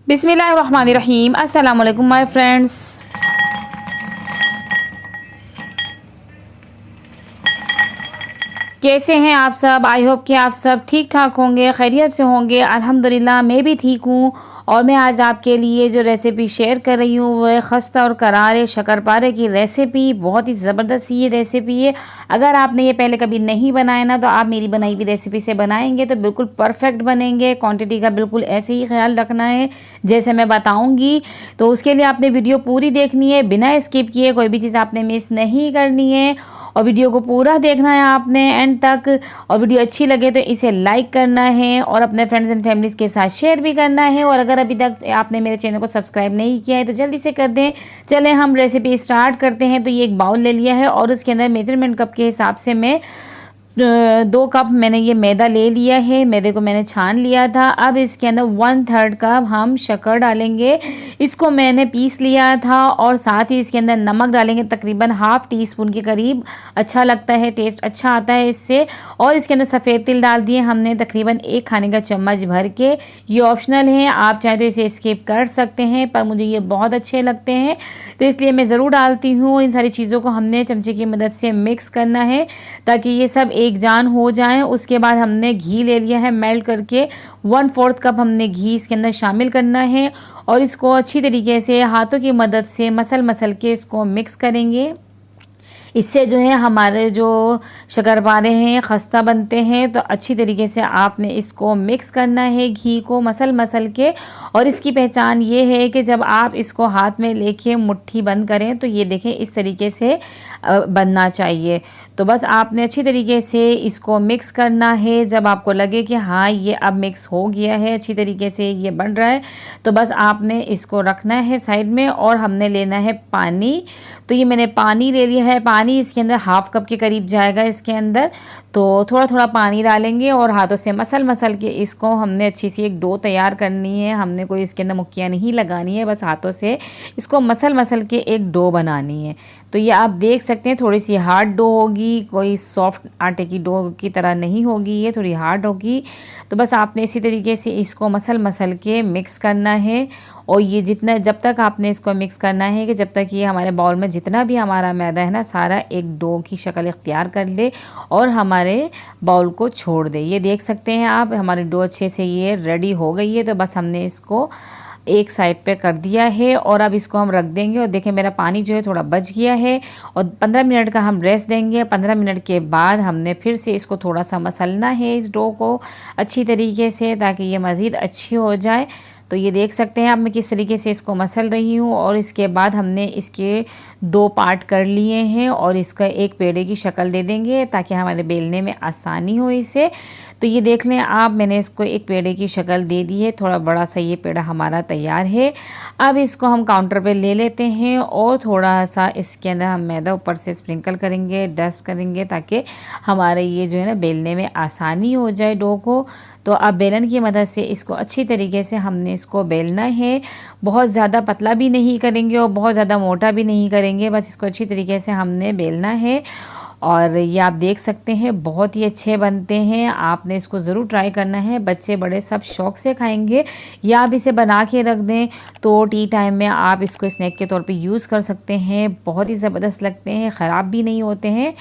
बिस्मिल्लाहिर्रहमानिर्रहीम। अस्सलाम वालेकुम माय फ्रेंड्स। कैसे हैं आप सब? आई होप कि आप सब ठीक ठाक होंगे, खैरियत से होंगे। अल्हम्दुलिल्लाह मैं भी ठीक हूँ। और मैं आज आपके लिए जो रेसिपी शेयर कर रही हूँ वह खस्ता और करारे शक्करपारे की रेसिपी। बहुत ही ज़बरदस्त ये रेसिपी है। अगर आपने ये पहले कभी नहीं बनाया ना तो आप मेरी बनाई हुई रेसिपी से बनाएंगे तो बिल्कुल परफेक्ट बनेंगे। क्वांटिटी का बिल्कुल ऐसे ही ख्याल रखना है जैसे मैं बताऊँगी। तो उसके लिए आपने वीडियो पूरी देखनी है, बिना स्किप किए कोई भी चीज़ आपने मिस नहीं करनी है। और वीडियो को पूरा देखना है आपने एंड तक। और वीडियो अच्छी लगे तो इसे लाइक करना है और अपने फ्रेंड्स एंड फैमिलीज के साथ शेयर भी करना है। और अगर अभी तक आपने मेरे चैनल को सब्सक्राइब नहीं किया है तो जल्दी से कर दें। चलें हम रेसिपी स्टार्ट करते हैं। तो ये एक बाउल ले लिया है और उसके अंदर मेजरमेंट कप के हिसाब से मैं 2 कप मैंने ये मैदा ले लिया है। मैदे को मैंने छान लिया था। अब इसके अंदर 1/3 कप हम शक्कर डालेंगे। इसको मैंने पीस लिया था और साथ ही इसके अंदर नमक डालेंगे तकरीबन ½ टीस्पून के करीब। अच्छा लगता है, टेस्ट अच्छा आता है इससे। और इसके अंदर सफ़ेद तिल डाल दिए हमने तकरीबन 1 खाने का चम्मच भर के। ये ऑप्शनल है, आप चाहे तो इसे स्किप कर सकते हैं, पर मुझे ये बहुत अच्छे लगते हैं तो इसलिए मैं ज़रूर डालती हूँ। इन सारी चीज़ों को हमने चमचे की मदद से मिक्स करना है ताकि ये सब एक जान हो जाए। उसके बाद हमने घी ले लिया है मेल्ट करके। 1/4 कप हमने घी इसके अंदर शामिल करना है और इसको अच्छी तरीके से हाथों की मदद से मसल के इसको मिक्स करेंगे। इससे जो है हमारे जो शक्करपारे हैं खस्ता बनते हैं। तो अच्छी तरीके से आपने इसको मिक्स करना है घी को मसल के। और इसकी पहचान ये है कि जब आप इसको हाथ में लेके मुट्ठी बंद करें तो ये देखें इस तरीके से बनना चाहिए। तो बस आपने अच्छी तरीके से इसको मिक्स करना है। जब आपको लगे कि हाँ ये अब मिक्स हो गया है, अच्छी तरीके से ये बन रहा है, तो बस आपने इसको रखना है साइड में और हमने लेना है पानी। तो ये मैंने पानी ले लिया है। पानी इसके अंदर ½ कप के करीब जाएगा इसके अंदर। तो थोड़ा थोड़ा पानी डालेंगे और हाथों से मसल के इसको हमने अच्छी सी एक डो तैयार करनी है। हमने कोई इसके अंदर मुक्कियाँ नहीं लगानी है, बस हाथों से इसको मसल के एक डो बनानी है। तो ये आप देख सकते हैं थोड़ी सी हार्ड डो होगी, कोई सॉफ्ट आटे की डो की तरह नहीं होगी, ये थोड़ी हार्ड होगी। तो बस आपने इसी तरीके से इसको मसल के मिक्स करना है। और ये जितना जब तक आपने इसको मिक्स करना है कि जब तक ये हमारे बाउल में जितना भी हमारा मैदा है ना सारा एक डो की शक्ल इख्तियार कर ले और हमारे बाउल को छोड़ दे। ये देख सकते हैं आप हमारी डो अच्छे से ये रेडी हो गई है। तो बस हमने इसको एक साइड पे कर दिया है और अब इसको हम रख देंगे। और देखें मेरा पानी जो है थोड़ा बच गया है और 15 मिनट का हम रेस्ट देंगे। 15 मिनट के बाद हमने फिर से इसको थोड़ा सा मसलना है इस डो को अच्छी तरीके से ताकि ये मज़ीद अच्छी हो जाए। तो ये देख सकते हैं अब मैं किस तरीके से इसको मसल रही हूँ। और इसके बाद हमने इसके 2 पार्ट कर लिए हैं और इसका एक पेड़े की शक्ल दे देंगे ताकि हमारे बेलने में आसानी हो इसे। तो ये देख लें आप, मैंने इसको एक पेड़े की शक्ल दे दी है। थोड़ा बड़ा सा ये पेड़ा हमारा तैयार है। अब इसको हम काउंटर पे ले लेते हैं और थोड़ा सा इसके अंदर हम मैदा ऊपर से स्प्रिंकल करेंगे, डस्ट करेंगे ताकि हमारे ये जो है ना बेलने में आसानी हो जाए डो को। तो अब बेलन की मदद से इसको अच्छी तरीके से हमने इसको बेलना है। बहुत ज़्यादा पतला भी नहीं करेंगे और बहुत ज़्यादा मोटा भी नहीं करेंगे, बस इसको अच्छी तरीके से हमने बेलना है। और ये आप देख सकते हैं बहुत ही अच्छे बनते हैं। आपने इसको ज़रूर ट्राई करना है, बच्चे बड़े सब शौक़ से खाएंगे। या आप इसे बना के रख दें तो टी टाइम में आप इसको स्नैक के तौर पे यूज़ कर सकते हैं। बहुत ही ज़बरदस्त लगते हैं, ख़राब भी नहीं होते हैं।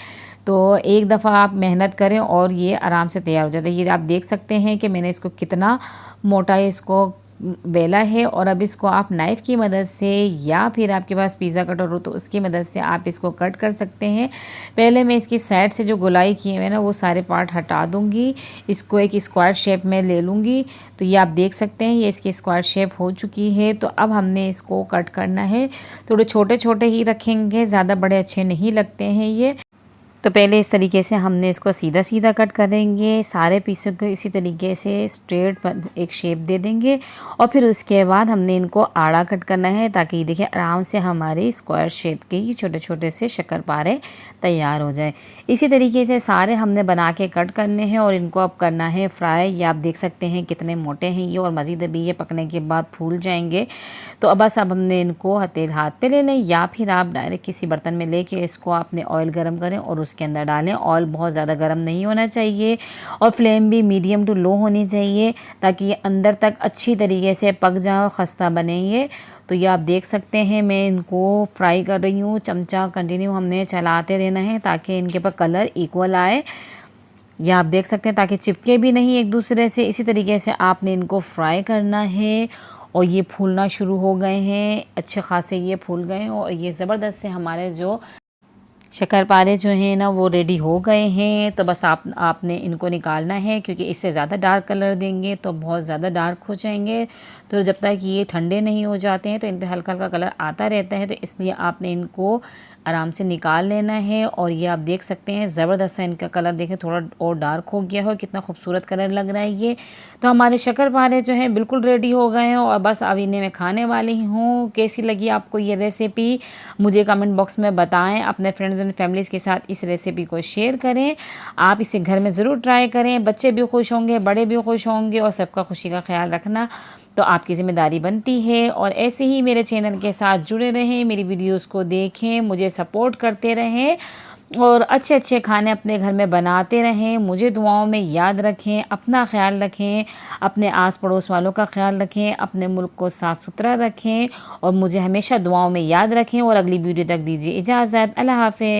तो एक दफ़ा आप मेहनत करें और ये आराम से तैयार हो जाता है। ये आप देख सकते हैं कि मैंने इसको कितना मोटा इसको बेला है। और अब इसको आप नाइफ़ की मदद से या फिर आपके पास पिज़्ज़ा कटर हो तो उसकी मदद से आप इसको कट कर सकते हैं। पहले मैं इसकी साइड से जो गोलाई किए हुए ना वो सारे पार्ट हटा दूंगी, इसको एक स्क्वायर शेप में ले लूँगी। तो ये आप देख सकते हैं ये इसकी स्क्वायर शेप हो चुकी है। तो अब हमने इसको कट करना है। थोड़े छोटे छोटे ही रखेंगे, ज़्यादा बड़े अच्छे नहीं लगते हैं ये। तो पहले इस तरीके से हमने इसको सीधा सीधा कट करेंगे। सारे पीसों को इसी तरीके से स्ट्रेट एक शेप दे देंगे और फिर उसके बाद हमने इनको आड़ा कट करना है ताकि देखिए आराम से हमारे स्क्वायर शेप के ही छोटे छोटे से शक्करपारे तैयार हो जाए। इसी तरीके से सारे हमने बना के कट करने हैं और इनको अब करना है फ्राई। ये आप देख सकते हैं कितने मोटे हैं ये और मज़ीद अभी ये पकने के बाद फूल जाएंगे। तो अब बस अब हमने इनको तेल हाथ पे ले लें या फिर आप डायरेक्ट किसी बर्तन में लेके इसको आपने ऑयल गर्म करें और उसके अंदर डालें। ऑयल बहुत ज़्यादा गर्म नहीं होना चाहिए और फ्लेम भी मीडियम टू लो होनी चाहिए ताकि ये अंदर तक अच्छी तरीके से पक जाए और खस्ता बने ये। तो ये आप देख सकते हैं मैं इनको फ्राई कर रही हूँ। चमचा कंटिन्यू हमने चलाते रहना है ताकि इनके ऊपर कलर इक्वल आए। ये आप देख सकते हैं ताकि चिपके भी नहीं एक दूसरे से। इसी तरीके से आपने इनको फ्राई करना है और ये फूलना शुरू हो गए हैं, अच्छे खासे ये फूल गए हैं और ये ज़बरदस्त से हमारे जो शक्करपारे जो हैं ना वो रेडी हो गए हैं। तो बस आपने इनको निकालना है क्योंकि इससे ज़्यादा डार्क कलर देंगे तो बहुत ज़्यादा डार्क हो जाएंगे। तो जब तक ये ठंडे नहीं हो जाते हैं तो इन पे हल्का हल्का कलर आता रहता है, तो इसलिए आपने इनको आराम से निकाल लेना है। और ये आप देख सकते हैं ज़बरदस्त सा इनका कलर देखें थोड़ा और डार्क हो गया हो, कितना खूबसूरत कलर लग रहा है ये। तो हमारे शक्करपारे जो हैं बिल्कुल रेडी हो गए हैं और बस अब इन्हें मैं खाने वाली हूँ। कैसी लगी आपको ये रेसिपी मुझे कमेंट बॉक्स में बताएं। अपने फ्रेंड्स एंड फैमिलीज़ के साथ इस रेसिपी को शेयर करें। आप इसे घर में ज़रूर ट्राई करें, बच्चे भी खुश होंगे, बड़े भी खुश होंगे और सबका खुशी का ख्याल रखना तो आपकी ज़िम्मेदारी बनती है। और ऐसे ही मेरे चैनल के साथ जुड़े रहें, मेरी वीडियोस को देखें, मुझे सपोर्ट करते रहें और अच्छे अच्छे खाने अपने घर में बनाते रहें। मुझे दुआओं में याद रखें, अपना ख्याल रखें, अपने आस पड़ोस वालों का ख्याल रखें, अपने मुल्क को साफ़ सुथरा रखें और मुझे हमेशा दुआओं में याद रखें। और अगली वीडियो तक दीजिए इजाज़त। अल्लाह हाफ़िज़।